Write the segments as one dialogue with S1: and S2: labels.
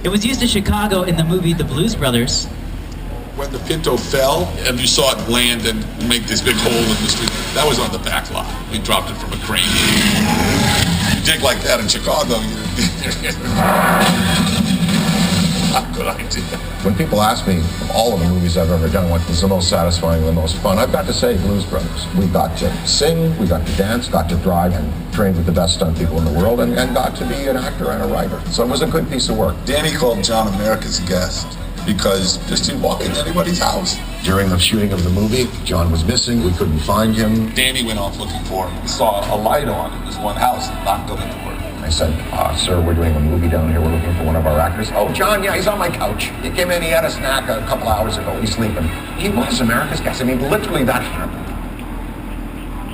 S1: It was used in Chicago in the movie The Blues Brothers.
S2: When the Pinto fell, and you saw it land and make this big hole in the street, that was on the back lot. We dropped it from a crane. You dig like that in Chicago, good idea.
S3: When people ask me, of all of the movies I've ever done, what was the most satisfying and the most fun, I've got to say Blues Brothers. We got to sing, we got to dance, got to drive, and trained with the best stunt people in the world, and got to be an actor and a writer. So it was a good piece of work.
S2: Danny called John America's guest because just didn't walk into anybody's house.
S3: During the shooting of the movie, John was missing. We couldn't find him.
S2: Danny went off looking for him. He saw a light on in this one house and knocked on the door.
S3: I said, sir, we're doing a movie down here. We're looking for one of our actors. Oh, John, yeah, he's on my couch. He came in, he had a snack a couple hours ago. He's sleeping. He was America's guest. I mean, literally that happened.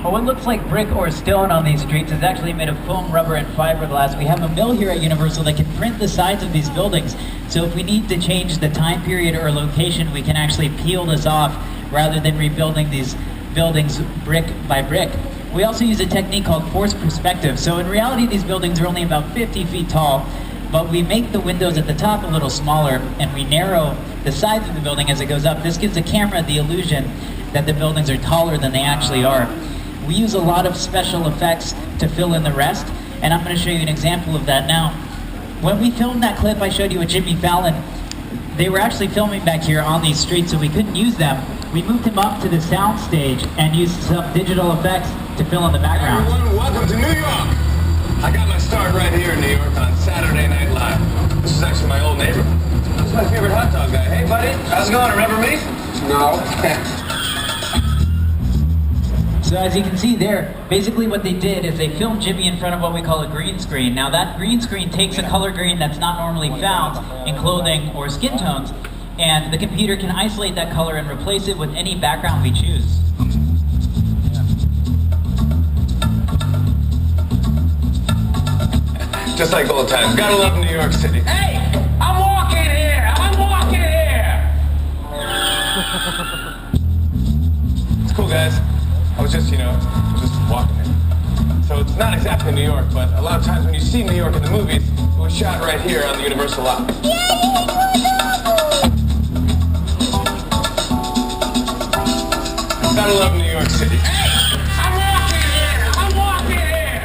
S1: Well, what looks like brick or stone on these streets is actually made of foam, rubber, and fiberglass. We have a mill here at Universal that can print the sides of these buildings. So if we need to change the time period or location, we can actually peel this off rather than rebuilding these buildings brick by brick. We also use a technique called forced perspective. So in reality, these buildings are only about 50 feet tall, but we make the windows at the top a little smaller and we narrow the sides of the building as it goes up. This gives the camera the illusion that the buildings are taller than they actually are. We use a lot of special effects to fill in the rest, and I'm going to show you an example of that now. When we filmed that clip I showed you with Jimmy Fallon, they were actually filming back here on these streets, so we couldn't use them. We moved him up to the sound stage and used some digital effects to fill in the background.
S4: Hey everyone, welcome to New York. I got my start right here in New York on Saturday Night Live. This is actually my old neighborhood. This is my favorite hot dog guy. Hey buddy, how's it going? Remember me? No.
S1: So as you can see there, basically what they did is they filmed Jimmy in front of what we call a green screen. Now that green screen takes a color green that's not normally found in clothing or skin tones, and the computer can isolate that color and replace it with any background we choose.
S4: Just like old times. Gotta love New York City. Hey! I'm walking here! I'm walking here! It's cool, guys. I was just walking here. So it's not exactly New York, but a lot of times when you see New York in the movies, it was shot right here on the Universal lot. Gotta love New York City. Hey! I'm walking here! I'm walking here!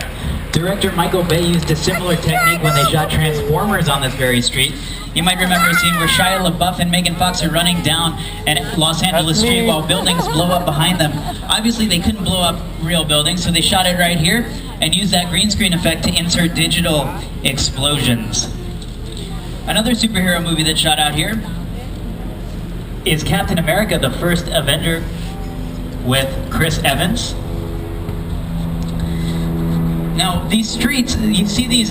S1: Director Michael Bay used a similar technique when they shot Transformers on this very street. You might remember a scene where Shia LaBeouf and Megan Fox are running down an Los Angeles street while buildings blow up behind them. Obviously they couldn't blow up real buildings, so they shot it right here and used that green screen effect to insert digital explosions. Another superhero movie that's shot out here is Captain America, the first Avenger, with Chris Evans. Now these streets, you see these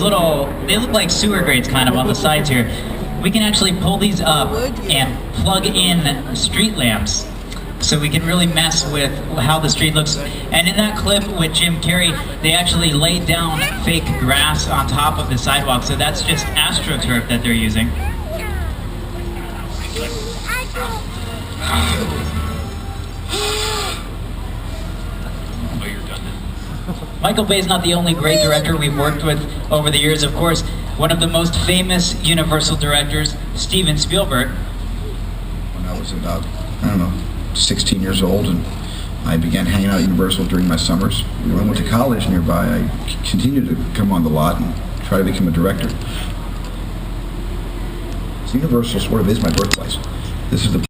S1: little, they look like sewer grates kind of on the sides here. We can actually pull these up and plug in street lamps, so we can really mess with how the street looks. And in that clip with Jim Carrey, they actually laid down fake grass on top of the sidewalk, so that's just AstroTurf that they're using. Michael Bay is not the only great director we've worked with over the years. Of course, one of the most famous Universal directors, Steven Spielberg.
S5: When I was about, 16 years old, and I began hanging out at Universal during my summers. When I went to college nearby, I continued to come on the lot and try to become a director. So Universal sort of is my birthplace. This is the